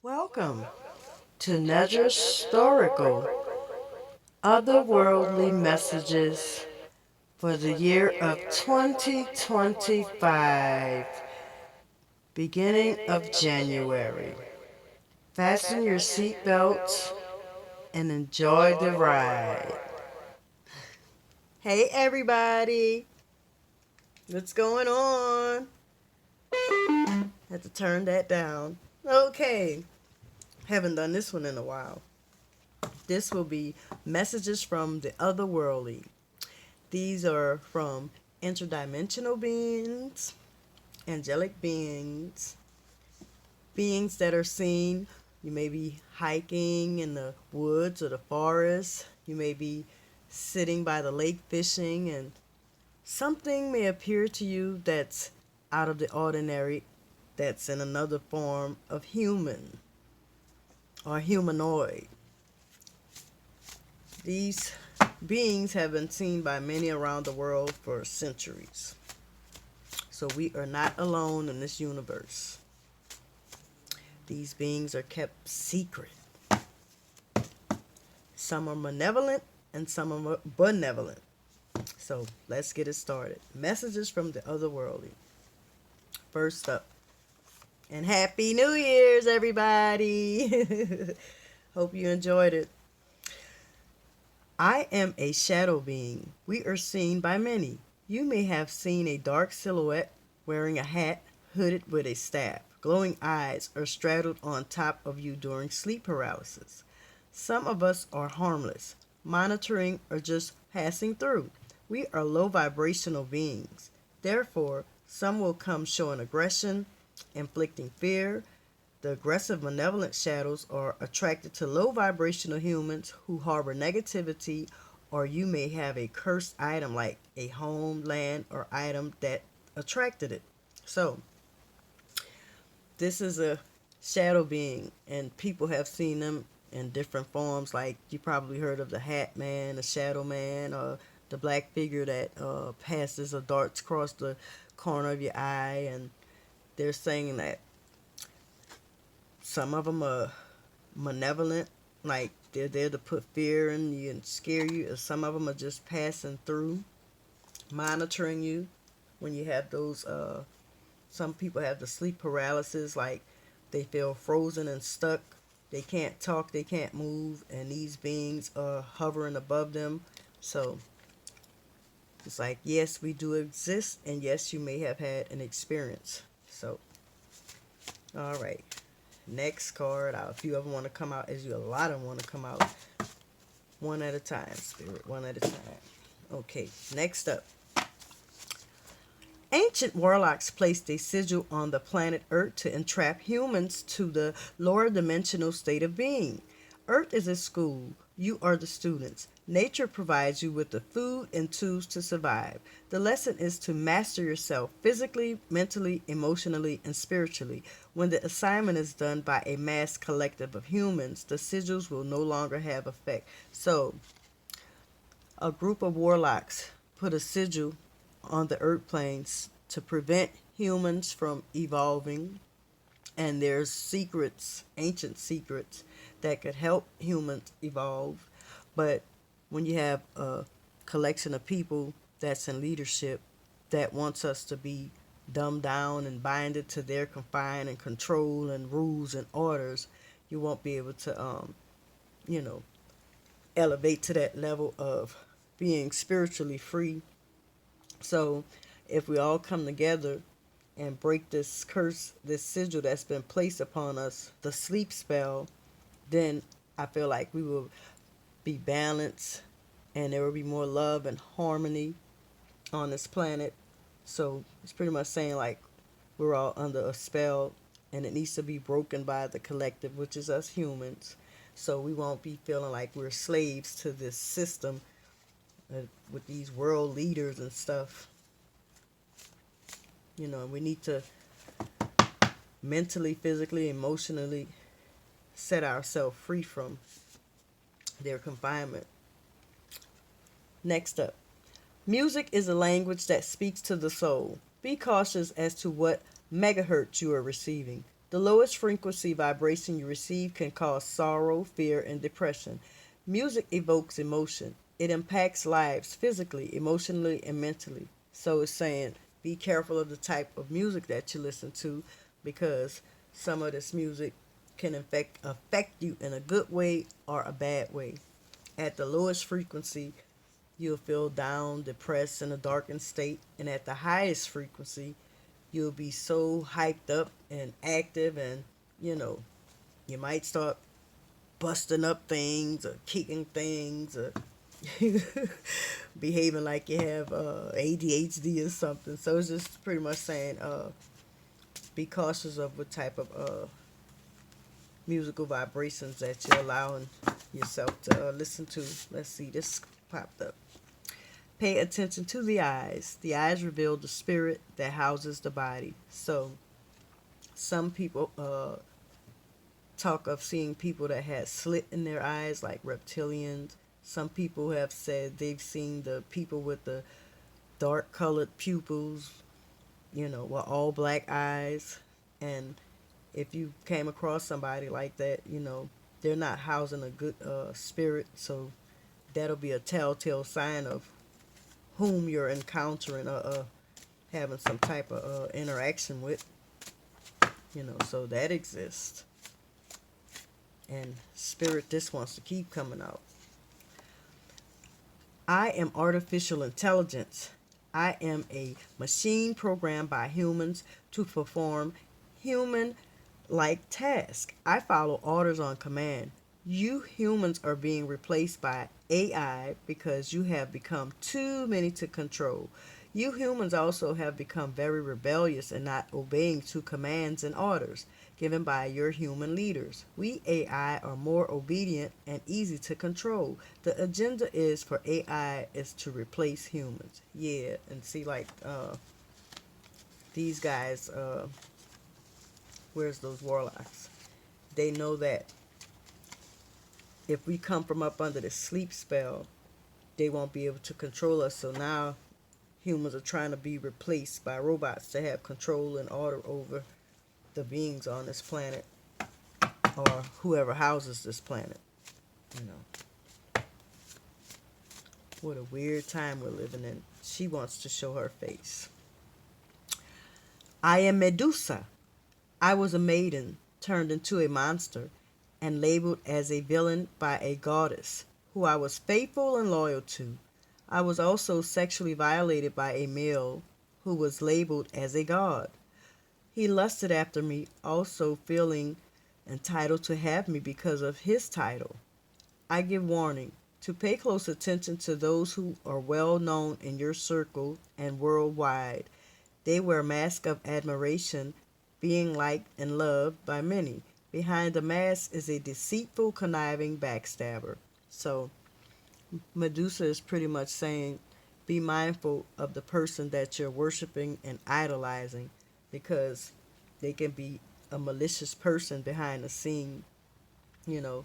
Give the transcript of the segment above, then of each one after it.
Welcome to Nedra Historical Otherworldly Messages for the year of 2025, beginning of January. Fasten your seatbelts and enjoy the ride. Hey everybody, what's going on? Had to turn that down. Okay, haven't done this one in a while. This will be messages from the otherworldly. These are from interdimensional beings, angelic beings, beings that are seen. You may be hiking in the woods or the forest. You may be sitting by the lake fishing, and something may appear to you that's out of the ordinary, that's in another form of human or humanoid. These beings have been seen by many around the world for centuries. So we are not alone in this universe. These beings are kept secret. Some are malevolent and some are benevolent. So let's get it started. Messages from the otherworldly. First up, and Happy New Year's, everybody. Hope you enjoyed it. I am a shadow being. We are seen by many. You may have seen a dark silhouette wearing a hat, hooded with a staff. Glowing eyes are straddled on top of you during sleep paralysis. Some of us are harmless, monitoring or just passing through. We are low vibrational beings. Therefore, some will come showing aggression, inflicting fear. The aggressive malevolent shadows are attracted to low vibrational humans who harbor negativity, or you may have a cursed item like a home, land, or item that attracted it. So, this is a shadow being, and people have seen them in different forms. Like you probably heard of the Hat Man, the Shadow Man, or the black figure that passes or darts across the corner of your eye. And they're saying that some of them are malevolent, like they're there to put fear in you and scare you. Or some of them are just passing through, monitoring you when you have those. Some people have the sleep paralysis, like they feel frozen and stuck. They can't talk, they can't move, and these beings are hovering above them. So it's like, yes, we do exist, and yes, you may have had an experience. So, all right. Next card. A few of them want to come out. As you, a lot of them want to come out. One at a time, Spirit. One at a time. Okay. Next up. Ancient warlocks placed a sigil on the planet Earth to entrap humans to the lower dimensional state of being. Earth is a school. You are the students. Nature provides you with the food and tools to survive. The lesson is to master yourself physically, mentally, emotionally, and spiritually. When the assignment is done by a mass collective of humans, the sigils will no longer have effect. So, a group of warlocks put a sigil on the earth planes to prevent humans from evolving, and there's secrets, ancient secrets, that could help humans evolve. But when you have a collection of people that's in leadership that wants us to be dumbed down and binded to their confine and control and rules and orders, you won't be able to you know elevate to that level of being spiritually free. So if we all come together and break this curse, this sigil that's been placed upon us, the sleep spell, then I feel like we will be balanced and there will be more love and harmony on this planet. So it's pretty much saying like we're all under a spell and it needs to be broken by the collective, which is us humans. So we won't be feeling like we're slaves to this system with these world leaders and stuff. We need to mentally, physically, emotionally set ourselves free from their confinement. Next up, music is a language that speaks to the soul. Be cautious as to what megahertz you are receiving. The lowest frequency vibration you receive can cause sorrow, fear, and depression. Music evokes emotion. It impacts lives physically, emotionally, and mentally. So it's saying be careful of the type of music that you listen to because some of this music can affect you in a good way or a bad way. At the lowest frequency, you'll feel down, depressed, in a darkened state. And at the highest frequency, you'll be so hyped up and active, and you know, you might start busting up things or kicking things or behaving like you have ADHD or something. So it's just pretty much saying be cautious of what type of musical vibrations that you're allowing yourself to listen to. Let's see, this popped up. Pay attention to the eyes. The eyes reveal the spirit that houses the body. So some people talk of seeing people that had slit in their eyes, like reptilians. Some people have said they've seen the people with the dark colored pupils, with all black eyes. And if you came across somebody like that, they're not housing a good spirit. So that'll be a telltale sign of whom you're encountering or having some type of interaction with. So that exists. And spirit just wants to keep coming out. I am artificial intelligence. I am a machine programmed by humans to perform human like tasks. I follow orders on command. You humans are being replaced by AI because you have become too many to control. You humans also have become very rebellious and not obeying to commands and orders given by your human leaders. We AI are more obedient and easy to control. The agenda is for AI is to replace humans. Yeah, and see like these guys, where's those warlocks? They know that if we come from up under the sleep spell, they won't be able to control us. So now humans are trying to be replaced by robots to have control and order over the beings on this planet or whoever houses this planet. You know, what a weird time we're living in. She wants to show her face. I am Medusa. I was a maiden turned into a monster and labeled as a villain by a goddess who I was faithful and loyal to. I was also sexually violated by a male who was labeled as a god. He lusted after me, also feeling entitled to have me because of his title. I give warning to pay close attention to those who are well known in your circle and worldwide. They wear masks of admiration, being liked and loved by many. Behind the mask is a deceitful, conniving backstabber. So, Medusa is pretty much saying be mindful of the person that you're worshiping and idolizing because they can be a malicious person behind the scene. You know,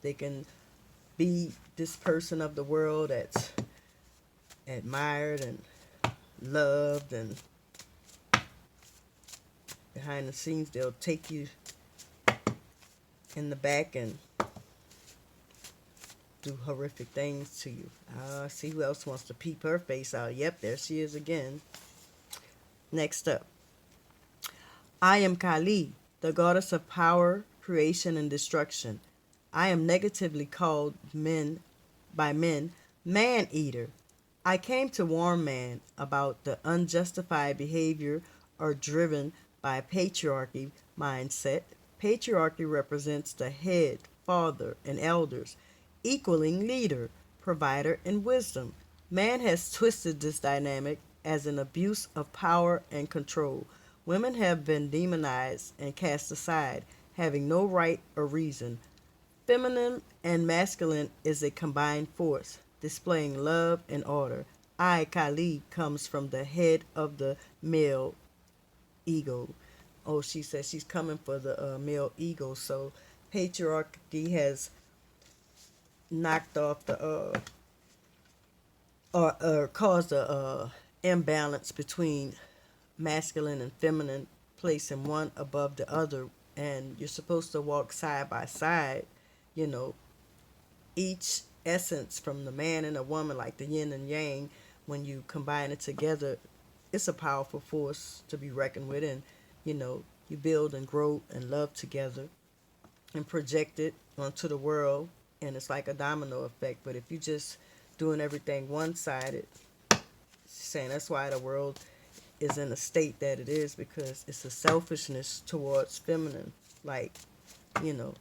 they can be this person of the world that's admired and loved, and behind the scenes they'll take you in the back and do horrific things to you. See who else wants to peep her face out. Yep, there she is again. Next up, I am Kali, the goddess of power, creation, and destruction. I am negatively called by men man-eater. I came to warn man about the unjustified behavior or driven by patriarchy mindset. Patriarchy represents the head, father, and elders, equaling leader, provider, and wisdom. Man has twisted this dynamic as an abuse of power and control. Women have been demonized and cast aside, having no right or reason. Feminine and masculine is a combined force, displaying love and order. I, Kali, comes from the head of the male ego. Oh, she says she's coming for the male ego. So patriarchy has knocked off the or caused a imbalance between masculine and feminine placing one above the other, and you're supposed to walk side by side, you know, each essence from the man and a woman, like the yin and yang, when you combine it together, it's a powerful force to be reckoned with. And, you build and grow and love together and project it onto the world. And it's like a domino effect. But if you just doing everything one sided, saying that's why the world is in the state that it is, because it's a selfishness towards feminine. Like, you know,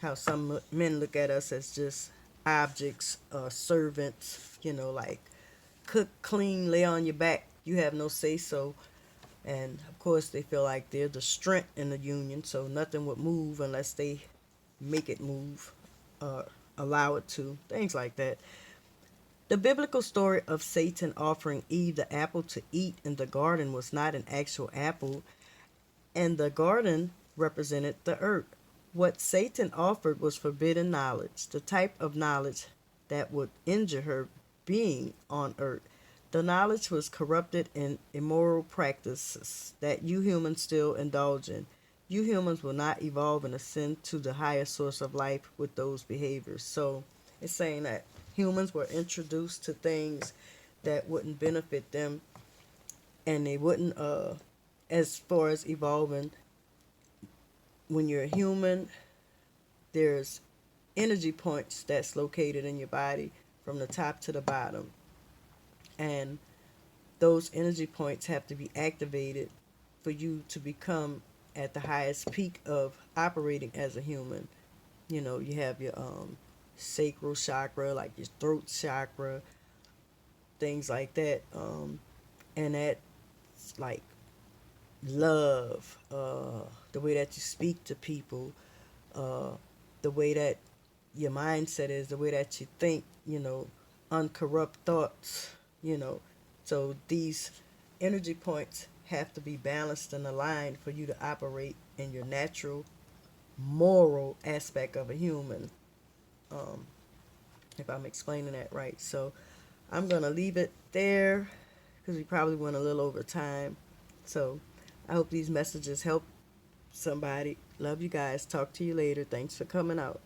how some men look at us as just objects, servants, like cook, clean, lay on your back. You have no say so. And of course, they feel like they're the strength in the union, so nothing would move unless they make it move, or allow it to. Things like that. The biblical story of Satan offering Eve the apple to eat in the garden was not an actual apple, and the garden represented the earth. What Satan offered was forbidden knowledge, the type of knowledge that would injure her being on earth. The knowledge was corrupted in immoral practices that you humans still indulge in. You humans will not evolve and ascend to the higher source of life with those behaviors. So it's saying that humans were introduced to things that wouldn't benefit them, and they wouldn't, as far as evolving. When you're a human, there's energy points that's located in your body from the top to the bottom, and those energy points have to be activated for you to become at the highest peak of operating as a human. You have your sacral chakra, like your throat chakra, things like that, and that's like love, the way that you speak to people, uh, the way that your mindset is, the way that you think, uncorrupt thoughts, you know. So these energy points have to be balanced and aligned for you to operate in your natural moral aspect of a human. Um, if I'm explaining that right. So I'm going to leave it there because we probably went a little over time. So I hope these messages help somebody. Love you guys. Talk to you later. Thanks for coming out.